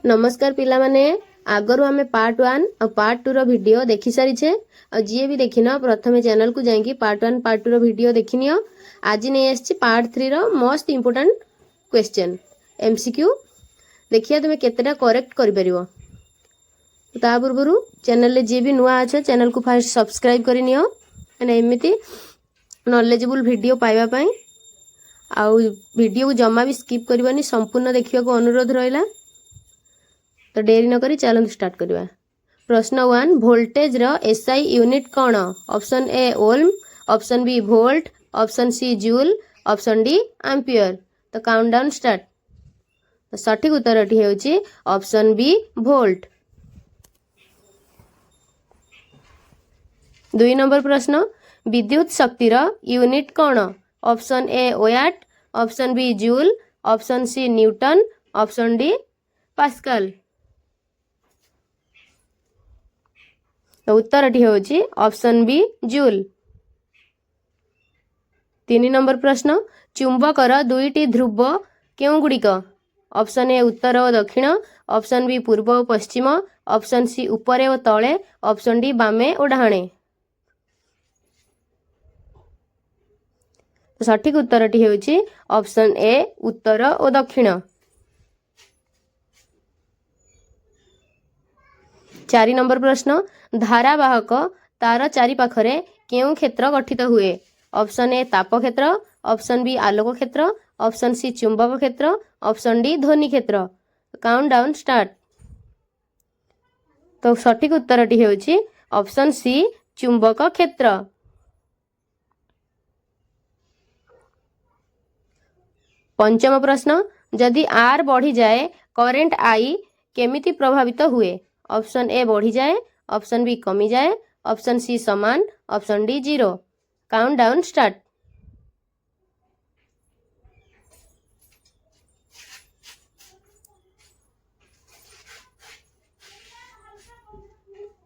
नमस्कार पिला माने आगरु आमे पार्ट 1 और पार्ट 2 रो वीडियो देखि सारी छे और जे भी देखिनो प्रथमे चैनल को जाई कि पार्ट 1 पार्ट 2 रो वीडियो देखिनियो। आज नै आछि पार्ट 3 रो मोस्ट इंपोर्टेंट क्वेश्चन एमसीक्यू देखिया तुमे केतेटा करेक्ट करि परिवो। ता पूर्वरु चैनल ले जे भी नुआ আছে चैनल को फर्स्ट सब्सक्राइब करि नियो एने एमिति नॉलेजेबल वीडियो पाइबा पई आ वीडियो को जम्मा भी स्किप करबनी संपूर्ण देखिया को अनुरोध रहिला। तो देरी न करी चलो स्टार्ट करवा। प्रश्न 1 वोल्टेज रो एसआई यूनिट कौन? Option A ohm, option B volt, option C joule, option D ampere. तो काउंटडाउन स्टार्ट। तो सठिक उत्तर टी हेउची ऑप्शन बी वोल्ट। 2 नंबर प्रश्न विद्युत शक्ति रो यूनिट कौन? Option A watt, option B joule, option C newton, option D pascal. तो उत्तर टी होची ऑप्शन बी जूल। 3 नंबर प्रश्न चुंबकर दुईटी ध्रुव केउ गुड़िक? ऑप्शन ए उत्तर और दक्षिण, ऑप्शन बी पूर्व और पश्चिम, ऑप्शन सी ऊपर और तले, ऑप्शन डी बामे और डाहाणे। तो सठिक उत्तर टी होची ऑप्शन ए उत्तर और दक्षिण। 4 नंबर प्रश्न धारावाहक तार चारि पाखरे केउ क्षेत्र गठित हुए? ऑप्शन ए ताप क्षेत्र, ऑप्शन बी आलोक क्षेत्र, ऑप्शन सी चुंबक क्षेत्र, ऑप्शन डी ध्वनि क्षेत्र। Countdown start. तो सठिक उत्तर टी हेउची ऑप्शन सी चुंबक क्षेत्र। 5 प्रश्न जदि आर बढ़ी जाए करेंट आई केमिति प्रभावित हुए? ऑप्शन ए बढ़ी जाए, ऑप्शन बी कमी जाए, ऑप्शन सी समान, ऑप्शन डी 0। Countdown start.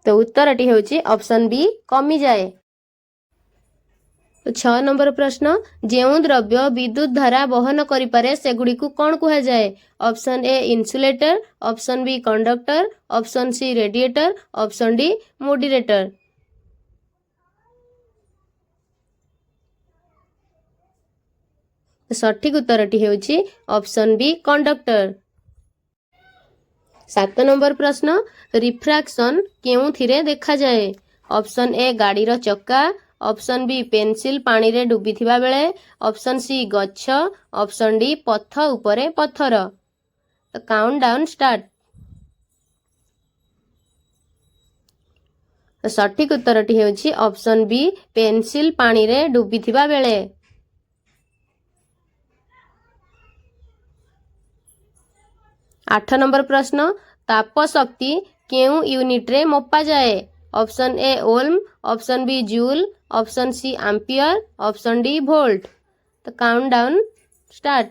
तो उत्तर टी होची ऑप्शन बी कमी जाए। 6 नंबर प्रश्न जेउ द्रव्य विद्युत धारा वहन करि पारे सेगुडी को कोन कुहा जाए? Option A insulator, option B conductor, option C radiator, option D moderator. सठिक उत्तर टी हेउची ऑप्शन बी कंडक्टर। 7 नंबर प्रश्न रिफ्रैक्शन केउ थिरे देखा जाए? ऑप्शन ए गाड़ी रो चक्का, ऑप्शन बी पेंसिल पानी रे डूबी थिबा बेले, ऑप्शन सी गच्छ, ऑप्शन डी पथ उपरे पत्थर। तो काउंटडाउन स्टार्ट। तो सठिक उत्तर टी हेउची ऑप्शन बी पेंसिल पानी रे डूबी थिबा बेले। 8 नंबर प्रश्न ताप शक्ति केउ यूनिट रे मपा जाए? Option A ohm, option B joule, option C ampere, option D volt. तो काउंटडाउन स्टार्ट।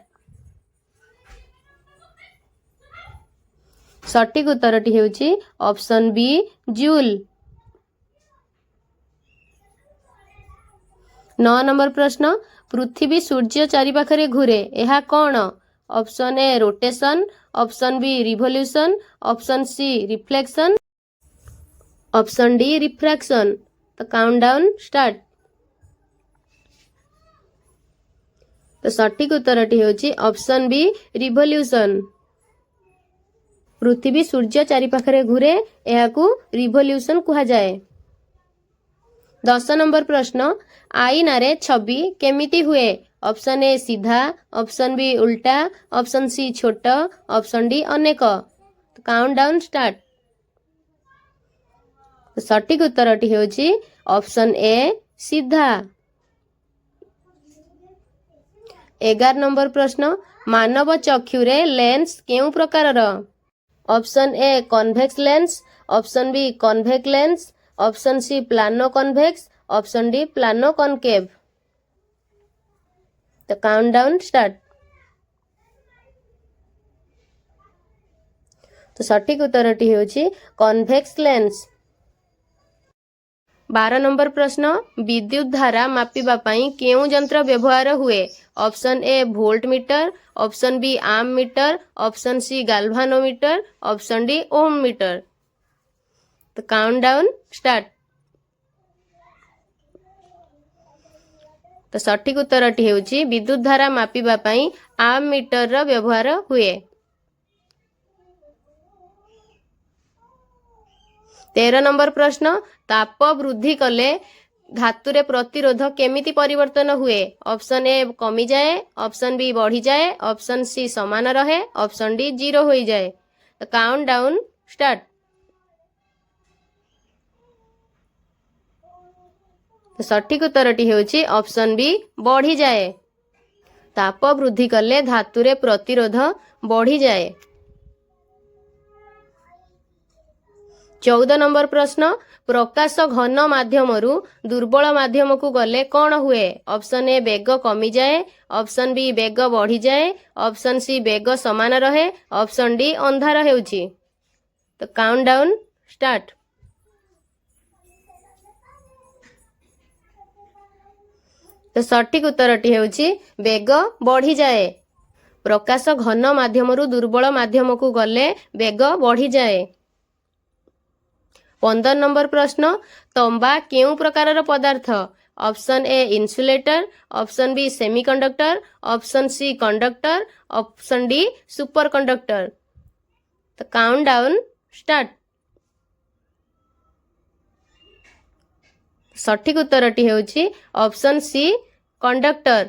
सठिक उत्तर टी हेउची ऑप्शन बी जूल। 9 नंबर प्रश्न पृथ्वी सूर्य चारि पाखरे घुरे एहा कोन? Option A rotation, option B revolution, option C reflection, option D refraction. तो काउंटडाउन स्टार्ट। तो सठिक उत्तर टी होची ऑप्शन बी रिवोल्यूशन। पृथ्वी सूर्य चारि पाखरे घुरे एहाकू रिवोल्यूशन कुहा जाए। 10 नंबर प्रश्न आईना रे छवि केमिति हुए? ऑप्शन ए सीधा, ऑप्शन बी उल्टा, ऑप्शन सी छोट, ऑप्शन डी अनेक। तो काउंटडाउन स्टार्ट। तो सठिक उत्तर टी होची ऑप्शन ए सीधा। 11 नंबर प्रश्न मानव चक्षु रे लेंस केउ प्रकारर? Option A convex lens, option B convex lens, option C plano convex, option D plano concave. तो काउंटडाउन स्टार्ट। तो सठिक उत्तर टी होची कन्वेक्स लेंस। 12 नंबर प्रश्न विद्युत धारा मापिबा पई केउ यंत्र व्यवहार हुए option A voltmeter option B ammeter option C galvanometer option D ohmmeter. तो काउंटडाउन स्टार्ट। तो सठिक उत्तरटी हेउची विद्युत धारा मापिबा पई आम मीटर रो व्यवहार हुए। 13 नंबर प्रश्न ताप वृद्धि कले धातुरे प्रतिरोध केमिति परिवर्तन हुए ऑप्शन ए कमी जाए ऑप्शन बी बढ़ी जाए ऑप्शन सी समान रहे ऑप्शन डी 0 हो जाए। तो काउंटडाउन स्टार्ट। तो सठिक उत्तरटी हेउची ऑप्शन बी बढ़ी जाए। ताप वृद्धि कले धातुरे प्रतिरोध बढ़ी जाए। 14 नंबर प्रश्न प्रकाश घन माध्यमरु दुर्बल माध्यम को गले कौन हुए ऑप्शन ए बेग कमी जाए ऑप्शन बी बेग बढ़ी जाए ऑप्शन सी बेग समान रहे ऑप्शन डी अंधार हेउची। तो काउंटडाउन स्टार्ट। तो सठिक उत्तरटी हेउची बेग बढ़ी जाए। प्रकाश घन माध्यमरु दुर्बल माध्यम को गले बेग बढ़ी जाए। 15 नंबर प्रश्न तंबा केउ प्रकार पदार्थ option A insulator option B semiconductor option C conductor option D super conductor. तो काउंटडाउन स्टार्ट। सठिक उत्तरटी हेउची ऑप्शन सी कंडक्टर।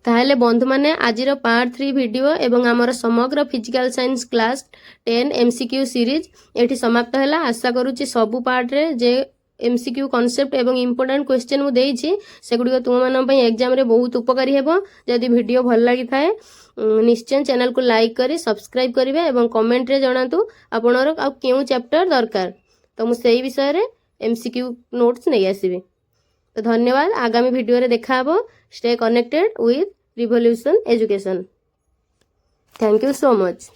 ताहले बंधु माने आजिर पार्ट 3 वीडियो एवं आमर समग्र physical science class 10 MCQ series एठी समाप्त हैला। आशा करूची सबु पार्ट रे जे एमसीक्यू कांसेप्ट एवं इंपोर्टेंट क्वेश्चन मु देइची सेगुडी तुम मान पई एग्जाम रे बहुत उपकारी हेबो। जदि वीडियो भल लागि थाए निश्चय चैनल को लाइक करी सब्सक्राइब करिवे एवं कमेंट रे जणातु आपनर आ केउ चैप्टर दरकार तो मु सेही विषय रे एमसीक्यू नोट्स नै आसीबे। तो धन्यवाद। आगामी वीडियो रे देखा हबो। Stay connected with revolution education. Thank you so much.